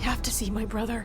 have to see my brother.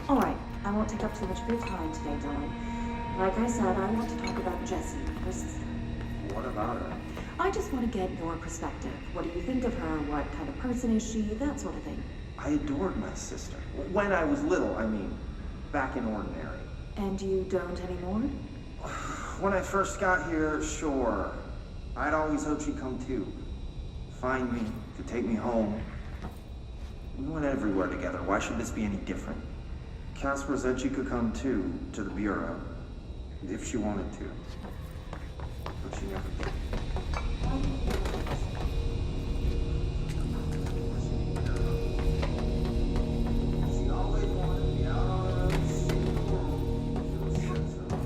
Alright, I won't take up too much of your time today, Dylan. Like I said, I want to talk about Jessie, her sister. What about her? I just want to get your perspective. What do you think of her? What kind of person is she? That sort of thing. I adored my sister. When I was little, I mean. Back in Ordinary. And you don't anymore? When I first got here, sure. I'd always hoped she'd come too. Find me, to take me home. We went everywhere together. Why should this be any different? Casper said she could come too, to the Bureau. If she wanted to. But she never did. She always wanted to be out on her own, see the world. She was so.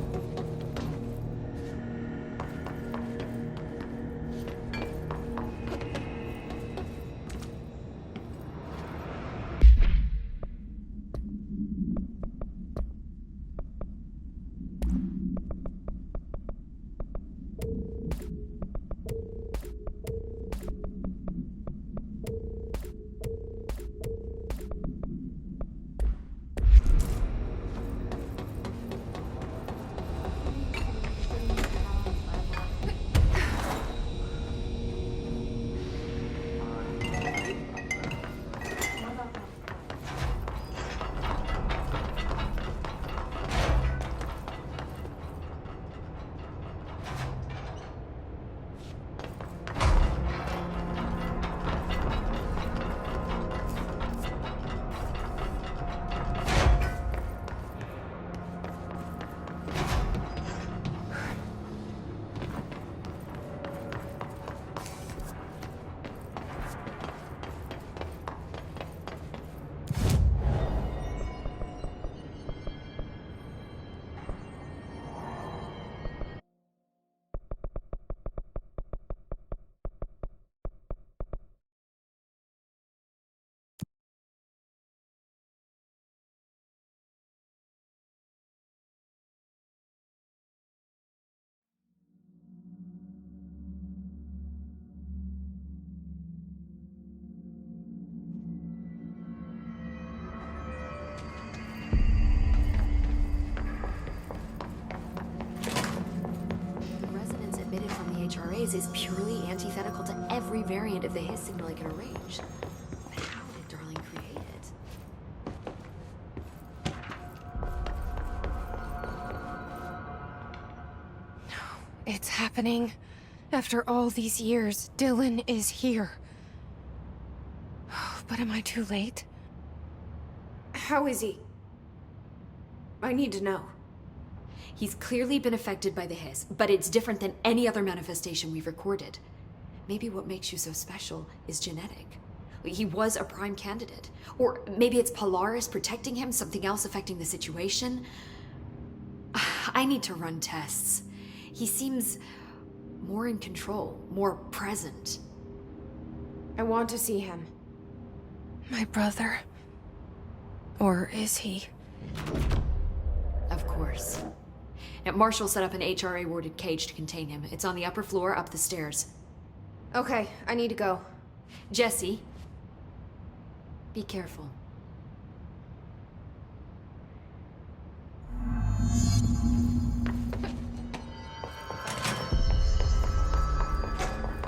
HRAs is purely antithetical to every variant of the His signal I can arrange. How did Darling create it? It's happening. After all these years, Dylan is here. But am I too late? How is he? I need to know. He's clearly been affected by the Hiss, but it's different than any other manifestation we've recorded. Maybe what makes you so special is genetic. He was a prime candidate. Or maybe it's Polaris protecting him, something else affecting the situation. I need to run tests. He seems more in control, more present. I want to see him. My brother. Or is he? Of course. Now, Marshall set up an HRA-warded cage to contain him. It's on the upper floor, up the stairs. Okay, I need to go. Jessie, be careful.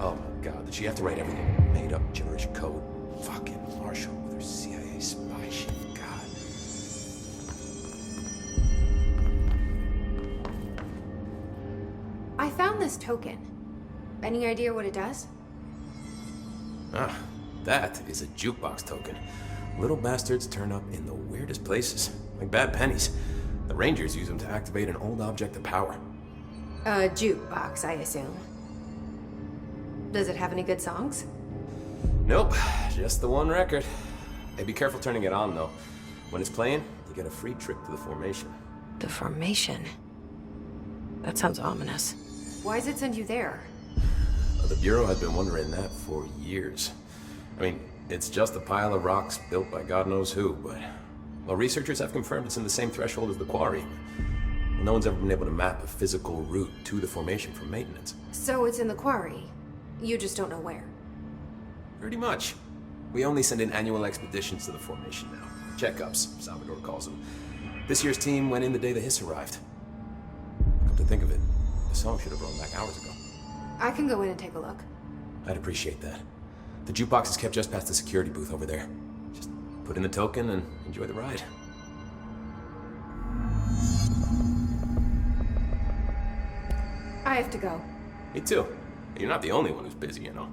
Oh my god, did she have to write everything made up gibberish code? Fucking Marshall with her CIA spy shit, god. I found this token. Any idea what it does? Ah, that is a jukebox token. Little bastards turn up in the weirdest places, like bad pennies. The Rangers use them to activate an old object of power. A jukebox, I assume. Does it have any good songs? Nope, just the one record. Hey, be careful turning it on, though. When it's playing, you get a free trip to the formation. The formation? That sounds ominous. Why does it send you there? The Bureau has been wondering that for years. I mean, it's just a pile of rocks built by God knows who, but... Well, researchers have confirmed it's in the same threshold as the quarry. No one's ever been able to map a physical route to the formation for maintenance. So it's in the quarry. You just don't know where. Pretty much. We only send in annual expeditions to the formation now. Checkups, Salvador calls them. This year's team went in the day the hiss arrived. Come to think of it, the song should have rolled back hours ago. I can go in and take a look. I'd appreciate that. The jukebox is kept just past the security booth over there. Just put in the token and enjoy the ride. I have to go. Me too. You're not the only one who's busy, you know.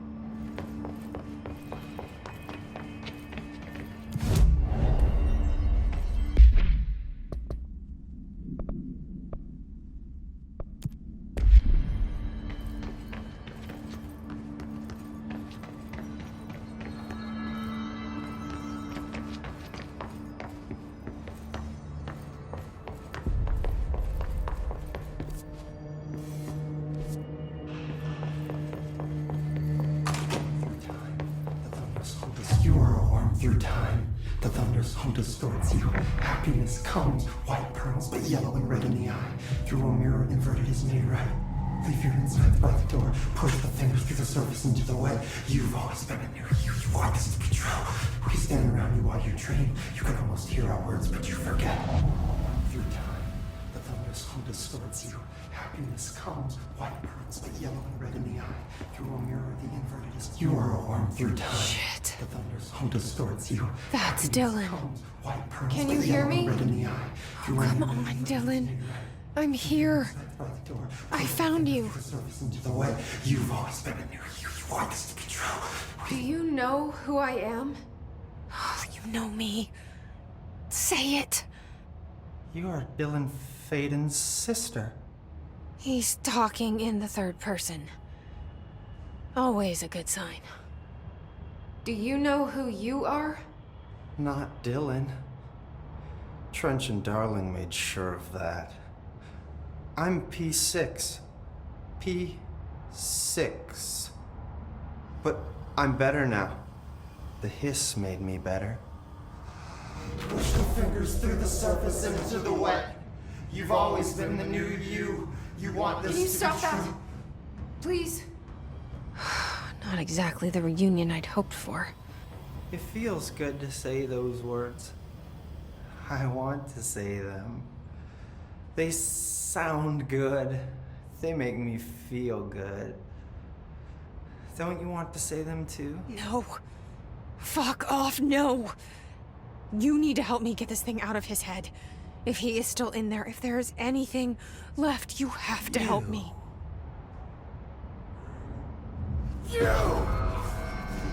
Through time, the thunders home distorts you. Happiness comes, white pearls, but yellow and red in the eye. Through a mirror, inverted is made right. Leave your insides by the door. Push the fingers through the surface into the way. You've always been a near you. You want this to be true. We stand around you while you dream. You can almost hear our words, but you forget. Through time, the thunders home distorts you. Happiness comes, white pearls, but yellow and red in the eye. Through a mirror, the inverted is you are a worm through time. Shit. The thunders home distorts you. That's Happiness Dylan. comes, white pearls, Can but you hear yellow and me? red in the eye. Through a Come mirror, on, the inverted Dylan. is made right. I'm here. By the door. I Push the found fingers you. through the surface into the way. You've always been a near you. You want this to be true. Do you know who I am? You know me. Say it. You are Dylan Faden's sister. He's talking in the third person. Always a good sign. Do you know who you are? Not Dylan. Trench and Darling made sure of that. I'm P6. P6. But I'm better now. The hiss made me better. Push the fingers through the surface into the wet. You've always been the new you. You want this Can you to stop be that? true. Please? Not exactly the reunion I'd hoped for. It feels good to say those words. I want to say them. They sound good. They make me feel good. Don't you want to say them too? No. Fuck off, no. You need to help me get this thing out of his head. If he is still in there, if there is anything left, you have to help me.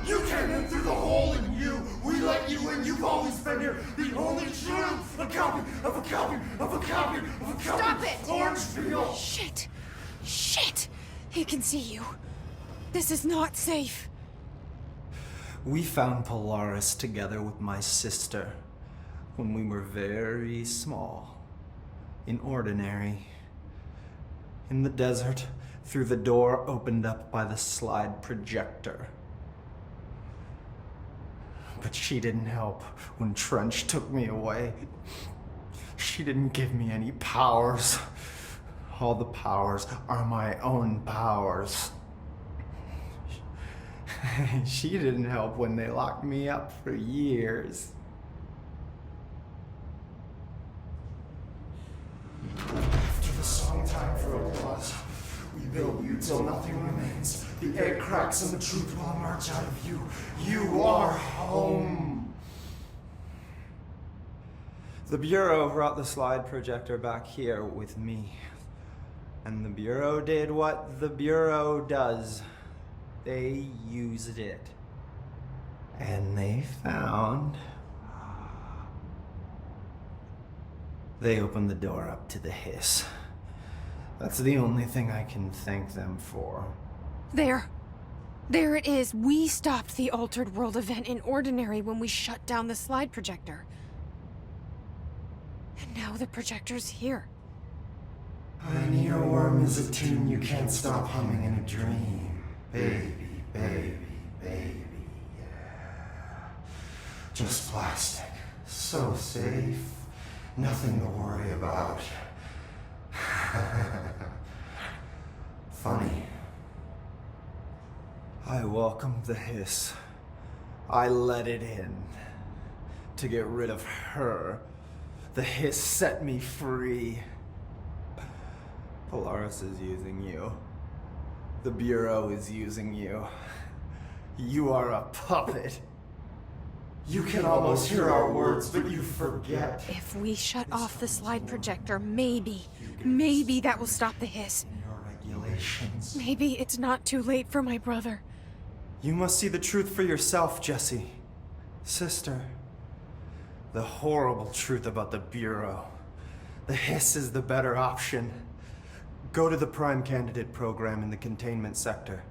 You came in through the hole in you. We let you in. You've always been here. The only truth. A copy of a copy of a copy of a copy. Stop it! Orange peel. Shit. Shit. He can see you. This is not safe. We found Polaris together with my sister when we were very small, in Ordinary, in the desert, through the door opened up by the slide projector. But she didn't help when Trench took me away. She didn't give me any powers. All the powers are my own powers. She didn't help when they locked me up for years. After the song time for applause, we build you till nothing remains. The egg cracks and the truth will emerge out of you. You are home. The Bureau brought the slide projector back here with me. And the Bureau did what the Bureau does. They used it. And they found They opened the door up to the hiss. That's the only thing I can thank them for. There. There it is. We stopped the Altered World event in Ordinary when we shut down the slide projector. And now the projector's here. An earworm is a tune you can't stop humming in a dream. Baby, baby, baby, yeah. Just plastic. So safe. Nothing to worry about. Funny. I welcomed the hiss. I let it in. To get rid of her. The hiss set me free. Polaris is using you. The Bureau is using you. You are a puppet. You can almost hear our words, but you forget. If we shut off the slide projector, maybe that will stop the hiss. Your regulations. Maybe it's not too late for my brother. You must see the truth for yourself, Jesse. Sister. The horrible truth about the Bureau. The hiss is the better option. Go to the Prime Candidate program in the containment sector.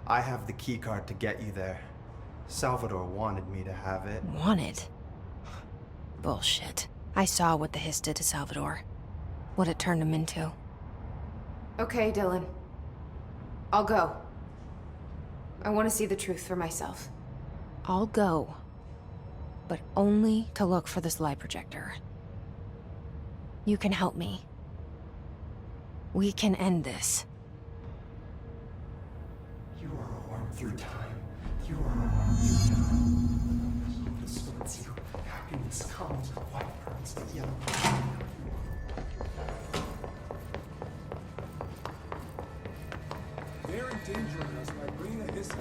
I have the keycard to get you there. Salvador wanted me to have it. Wanted? Bullshit. I saw what the hiss did to Salvador. What it turned him into. Okay, Dylan. I'll go. I want to see the truth for myself. I'll go. But only to look for the slide projector. You can help me. We can end this. You are a worm through time. You are a worm through time. Hope distorts you. Happiness comes. White pearls, but yellow. They're endangering us by bringing the hiss out.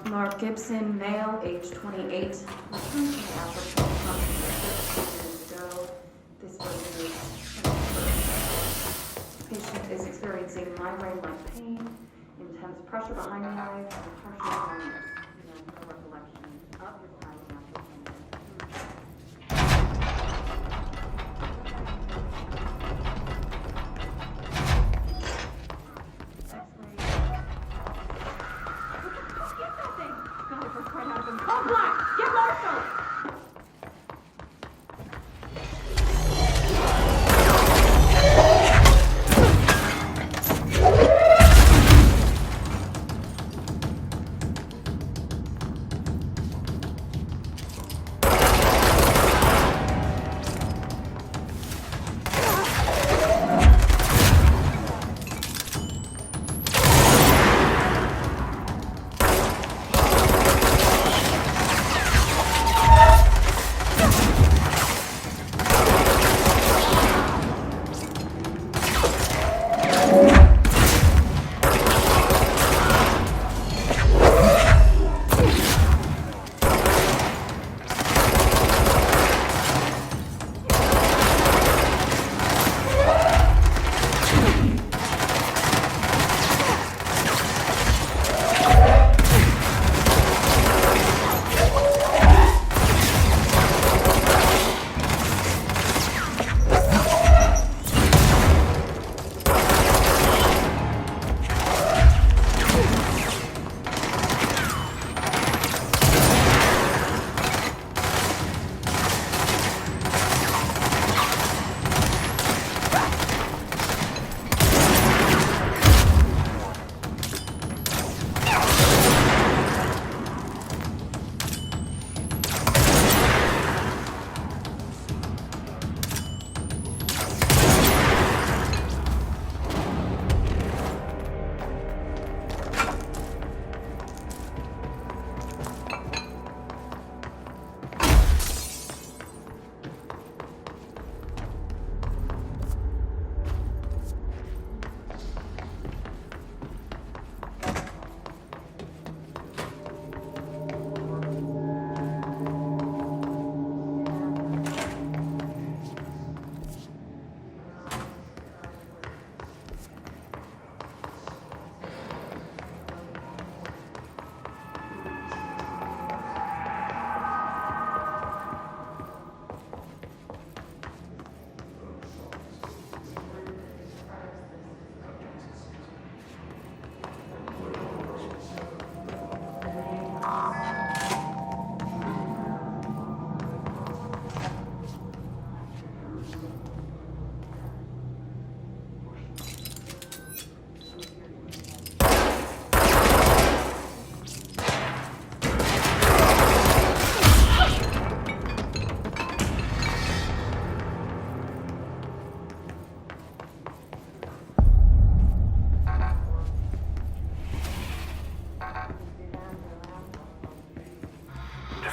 Mark Gibson, male, age 28, returned from Africa approximately 6 years ago. This person is patient is experiencing migraine-like pain, intense pressure behind the eyes, and partial blindness. He has no recollection of his time in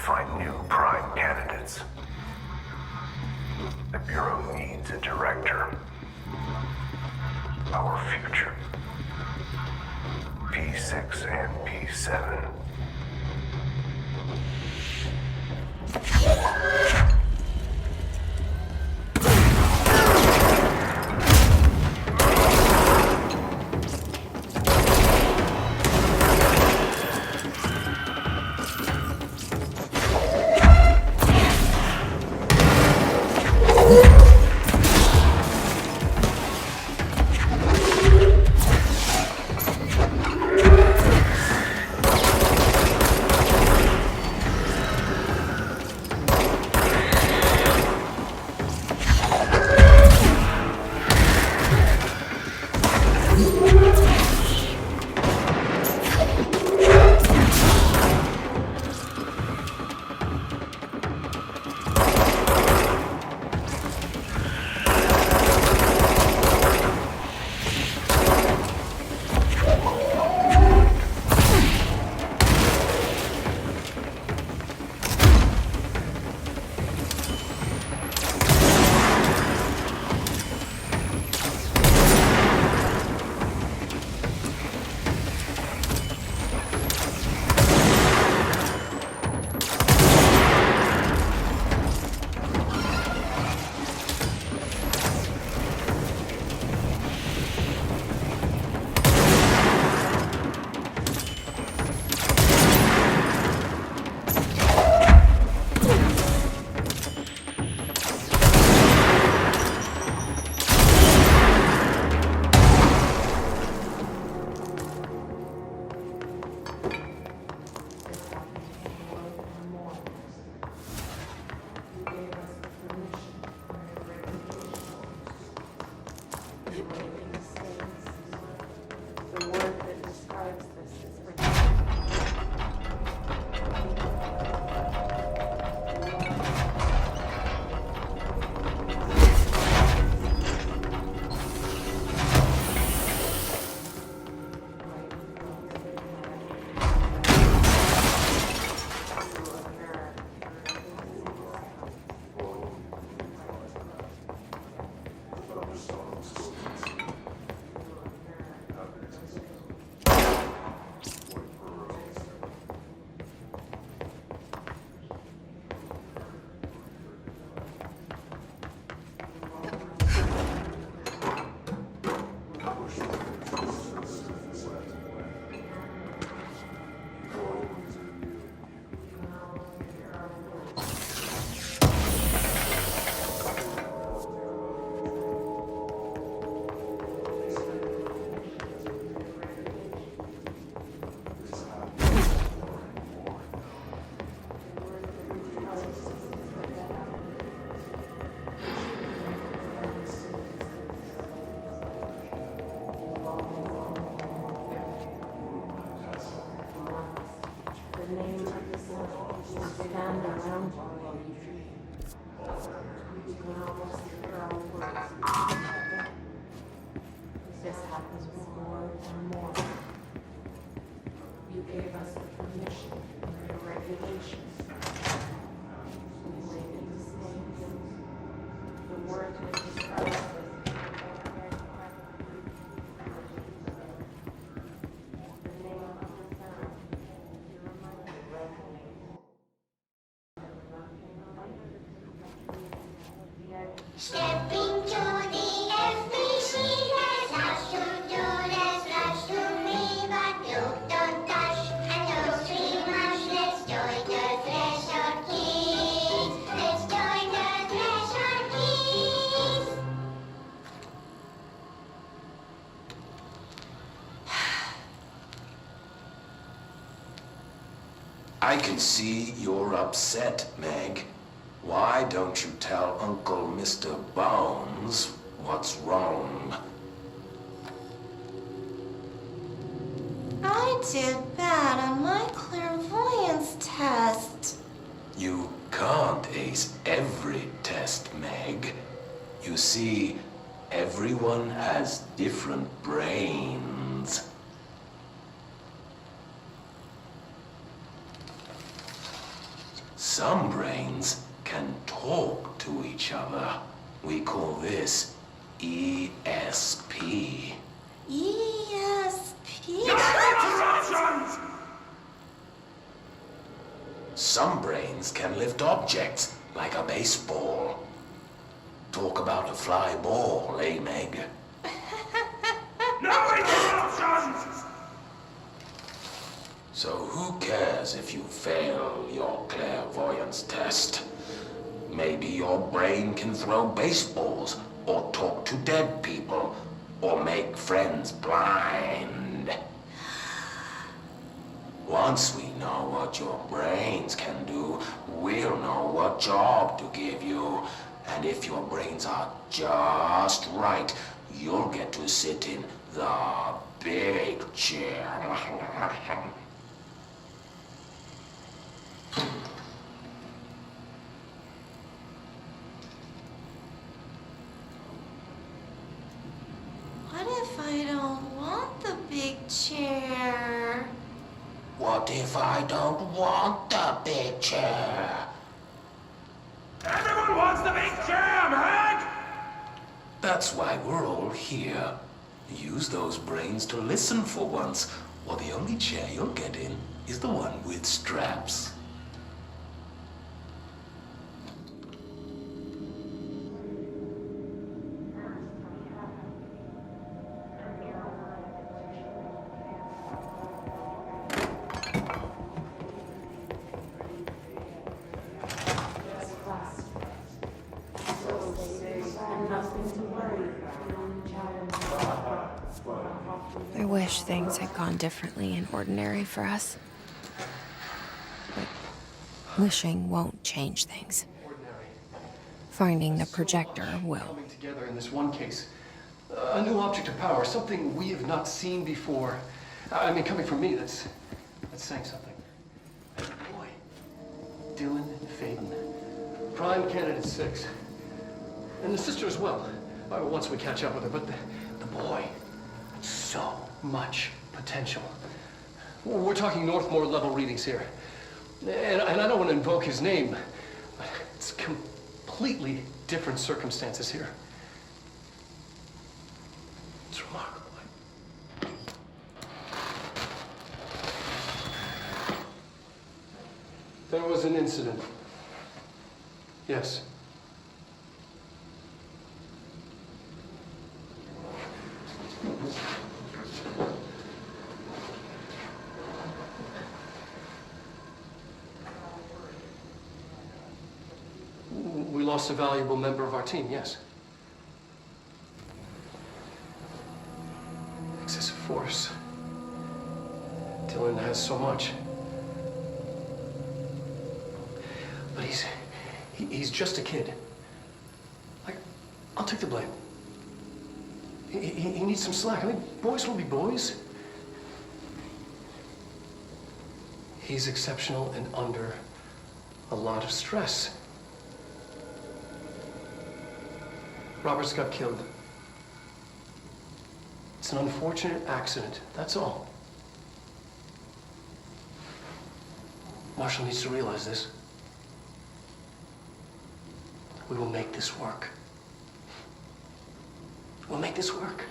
find new prime candidates. The Bureau needs a director. Our future. P6 and P7. Stepping to the FBC, there's lots to do, there's lots to read, but you don't touch, and don't too much. Let's join the Threshold Kids. Let's join the Threshold Kids. I can see you're upset, Meg. Why don't you tell Uncle Mr. Bones what's wrong? I did bad on my clairvoyance test. You can't ace every test, Meg. You see, everyone has different brains. Some brains can talk to each other. We call this ESP. ESP? Some brains can lift objects, like a baseball. Talk about a fly ball, eh, Meg? No interruptions! So who cares if you fail your clairvoyance test? Maybe your brain can throw baseballs, or talk to dead people, or make friends blind. Once we know what your brains can do, we'll know what job to give you. And if your brains are just right, you'll get to sit in the big chair. What if I don't want the big chair? What if I don't want the big chair? Everyone wants the big chair, Meg! That's why we're all here. Use those brains to listen for once, or the only chair you'll get in is the one with straps. I wish things had gone differently and ordinary for us. But wishing won't change things. Finding the projector will. Coming together in this one case. A new object of power, something we have not seen before. I mean, coming from me, that's saying something. Boy, Dylan and Faden, prime candidate 6. And the sister as well. Once we catch up with her, but the boy, so much potential. We're talking Northmore level readings here. And I don't want to invoke his name, but it's completely different circumstances here. It's remarkable. There was an incident. Yes. We lost a valuable member of our team, yes. Excessive force. Dylan has so much. But he's just a kid. I'll take the blame. He needs some slack. I mean, boys will be boys. He's exceptional and under a lot of stress. Roberts got killed. It's an unfortunate accident, that's all. Marshall needs to realize this. We will make this work. We'll make this work.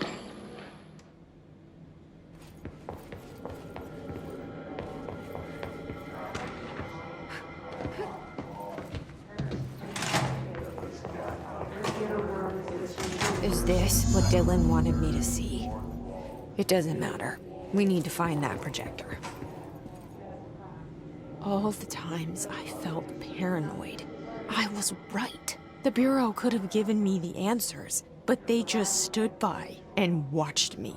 Is this what Dylan wanted me to see? It doesn't matter. We need to find that projector. All the times I felt paranoid, I was right. The Bureau could have given me the answers, but they just stood by and watched me.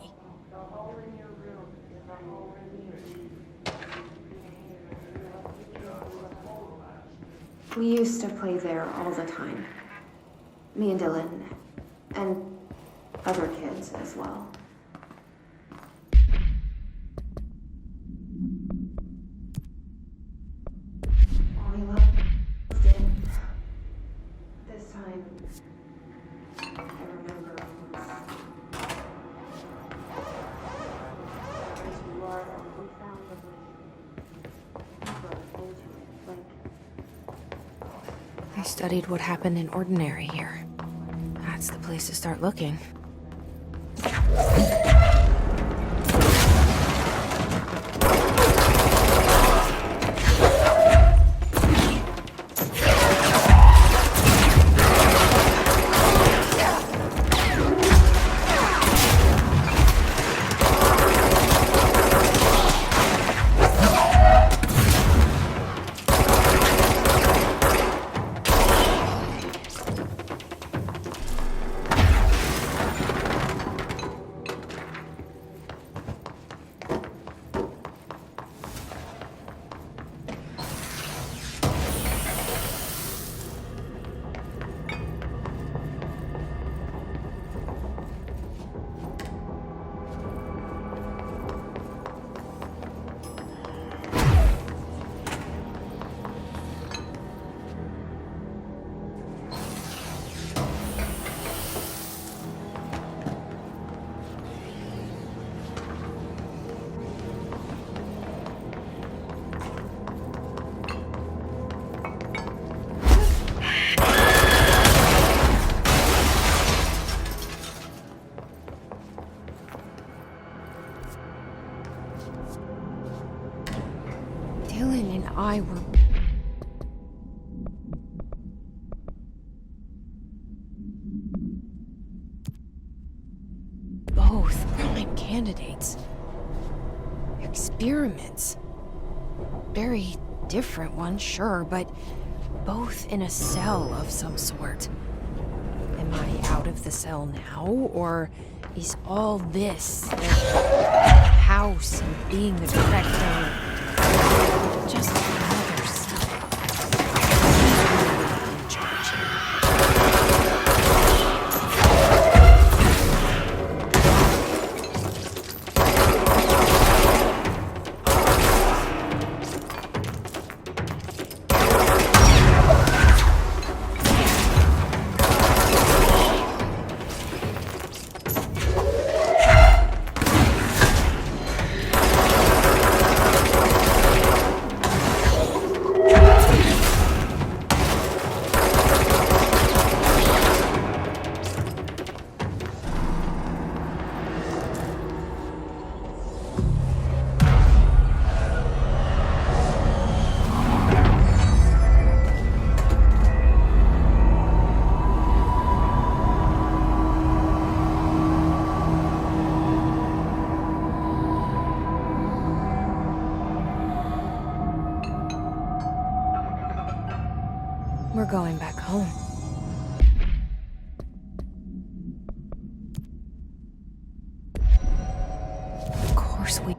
We used to play there all the time. Me and Dylan, and other kids as well. We loved it. This time, I remember as we found the way deeper into it, like I studied what happened in Ordinary here. That's the place to start looking. Dylan and I were... both prime candidates. Experiments. Very different ones, sure, but both in a cell of some sort. Am I out of the cell now, or is all this, the house and being the director, just another cell? In charge. We're going back home. Of course we...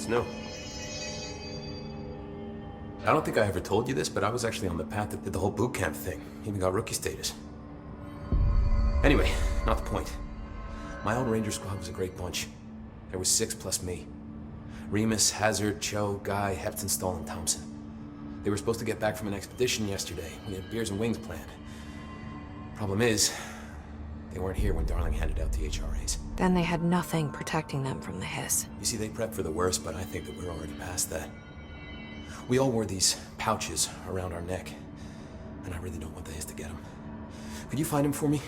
new? I don't think I ever told you this, but I was actually on the path that did the whole boot camp thing. Even got rookie status. Anyway, not the point. My old Ranger squad was a great bunch. There was 6 plus me. Remus, Hazard, Cho, Guy, Hepton, Stahl, and Thompson. They were supposed to get back from an expedition yesterday. We had beers and wings planned. Problem is, they weren't here when Darling handed out the HRAs. Then they had nothing protecting them from the hiss. You see, they prepped for the worst, but I think that we're already past that. We all wore these pouches around our neck, and I really don't want the hiss to get them. Could you find them for me?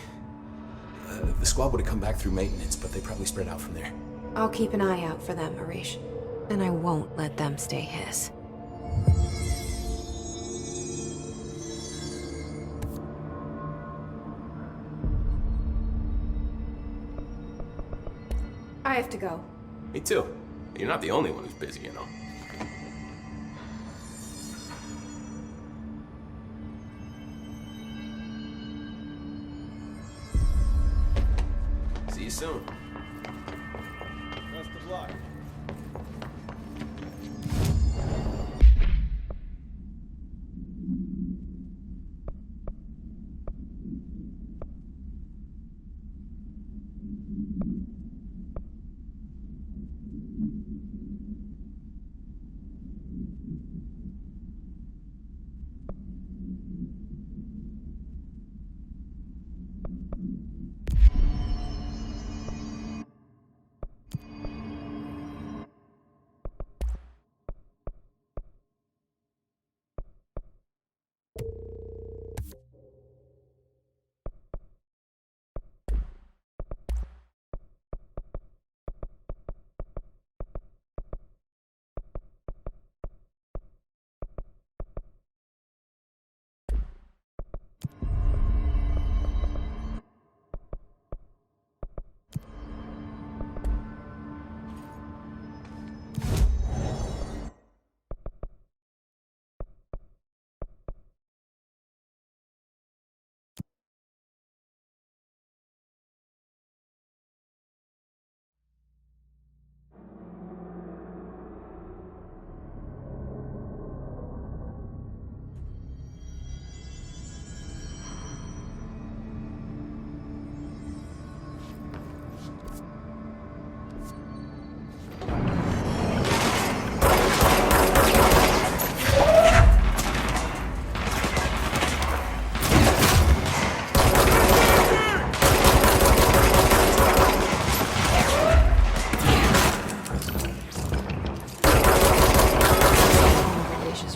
The squad would have come back through maintenance, but they probably spread out from there. I'll keep an eye out for them, Arish. And I won't let them stay hiss. I have to go. Me too. You're not the only one who's busy, you know. See you soon. Best of luck.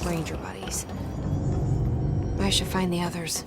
Ranger buddies. I should find the others.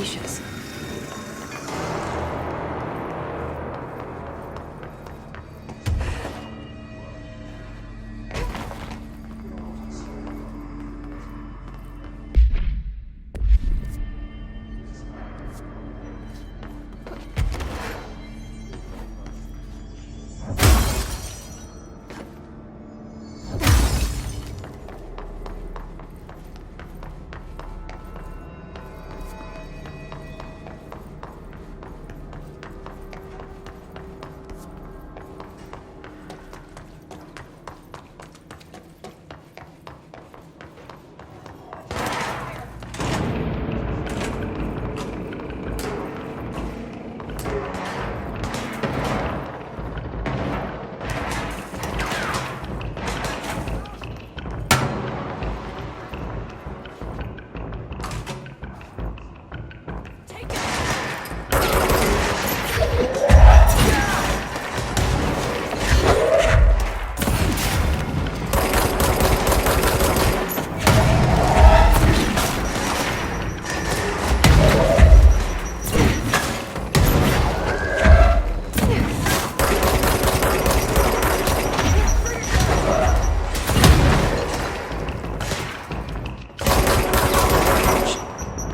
leashes.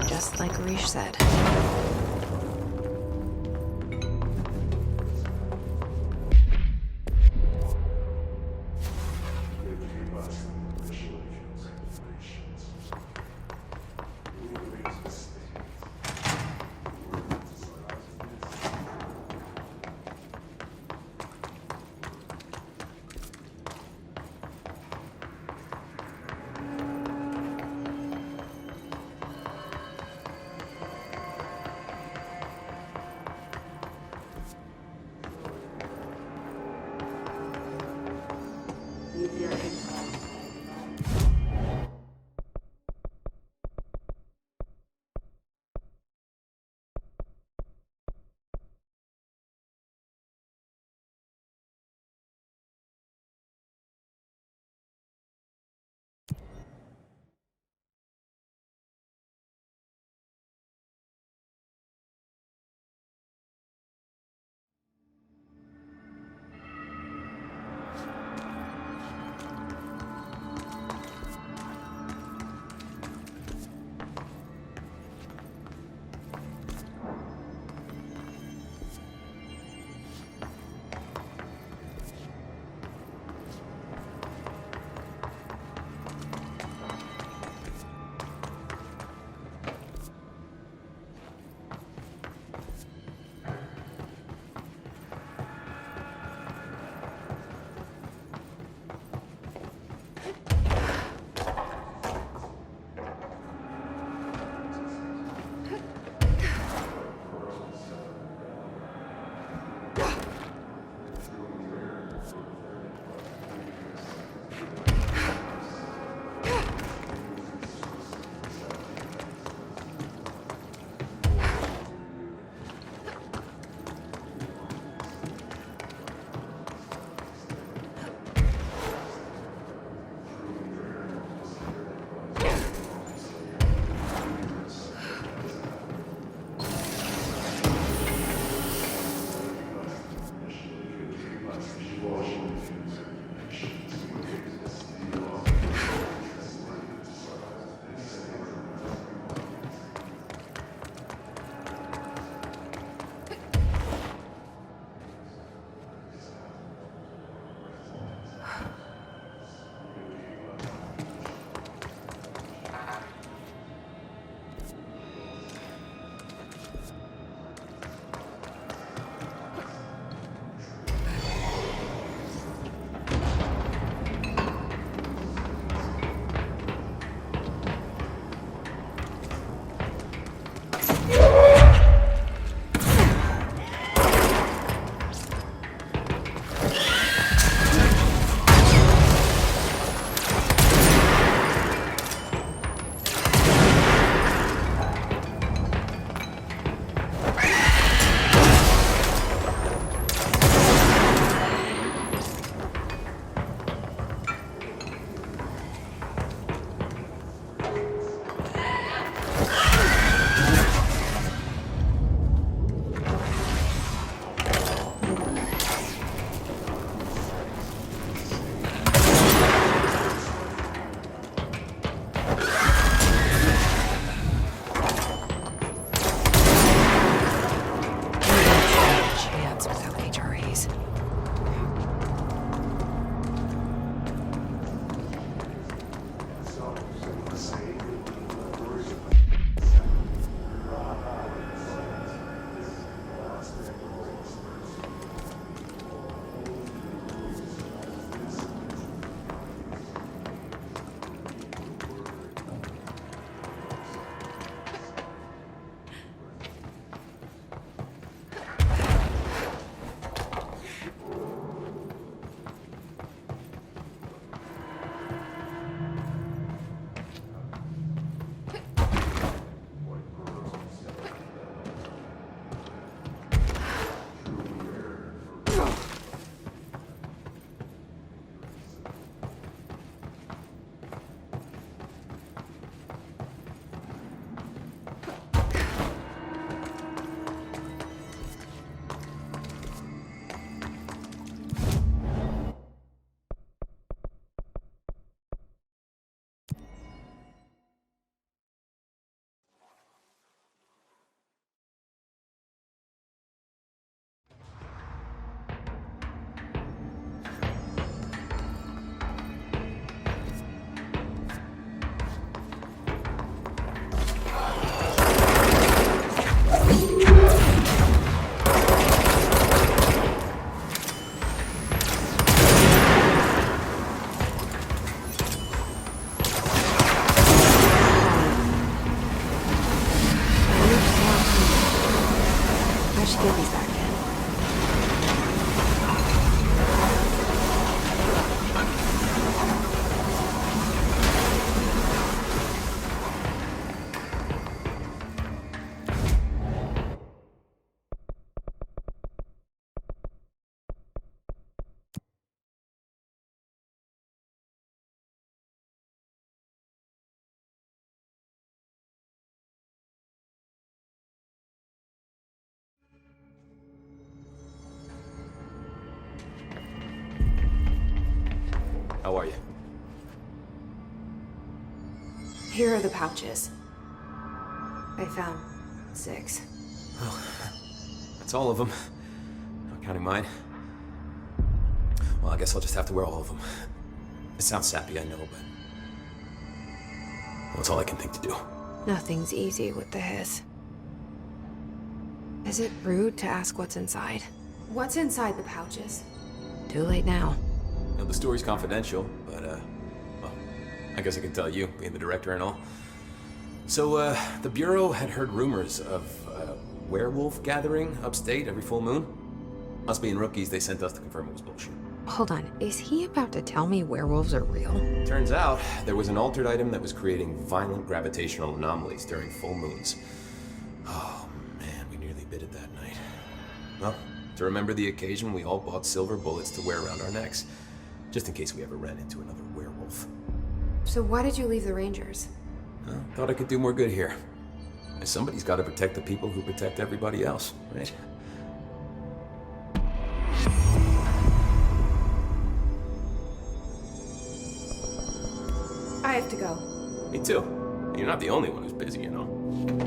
Just like Rish said. should get these back in. How are you? Here are the pouches. I found 6. Well, that's all of them. Not counting mine. Well, I guess I'll just have to wear all of them. It sounds sappy, I know, but... well, it's all I can think to do. Nothing's easy with the hiss. Is it rude to ask what's inside? What's inside the pouches? Too late now. You know, the story's confidential, but, well, I guess I can tell you, being the director and all. So, the Bureau had heard rumors of a werewolf gathering upstate every full moon. Us being rookies, they sent us to confirm it was bullshit. Hold on, is he about to tell me werewolves are real? Turns out, there was an altered item that was creating violent gravitational anomalies during full moons. Oh, man, we nearly bit it that night. Well, to remember the occasion, we all bought silver bullets to wear around our necks, just in case we ever ran into another werewolf. So why did you leave the Rangers? Well, thought I could do more good here. And somebody's got to protect the people who protect everybody else, right? I have to go. Me too. You're not the only one who's busy, you know.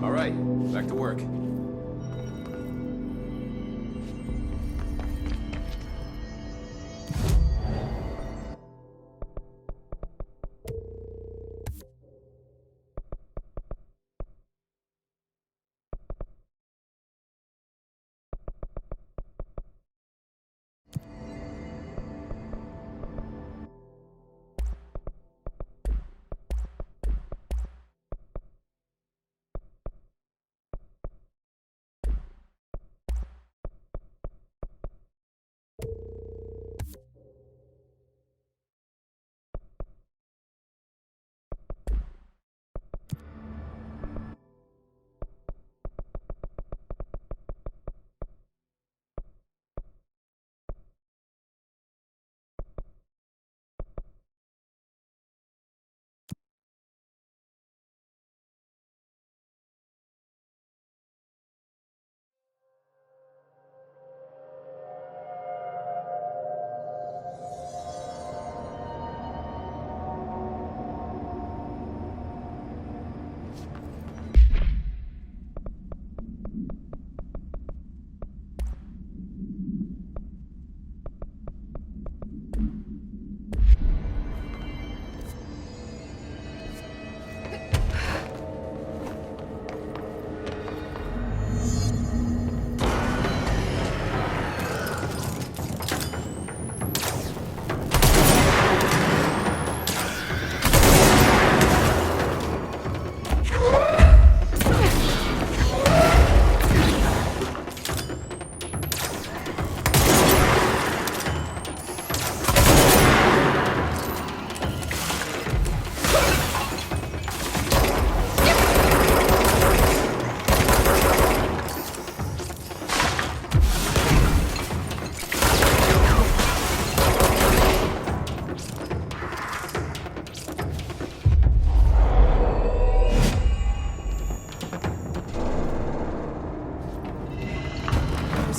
All right, back to work.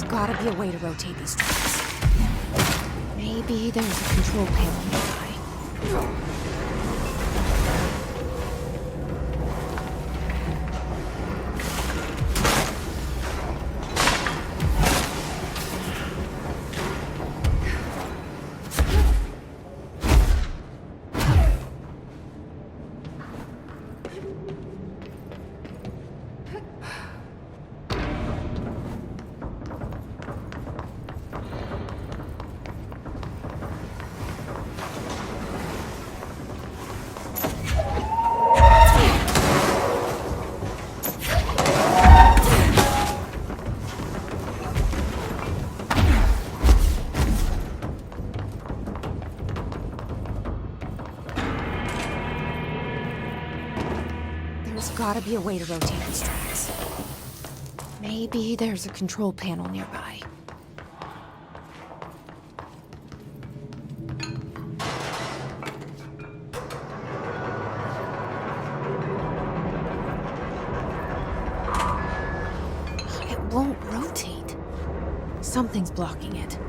Gotta be a way to rotate these tracks. Maybe there's a control panel nearby. gotta be a way to rotate these tracks. Maybe there's a control panel nearby. It won't rotate. Something's blocking it.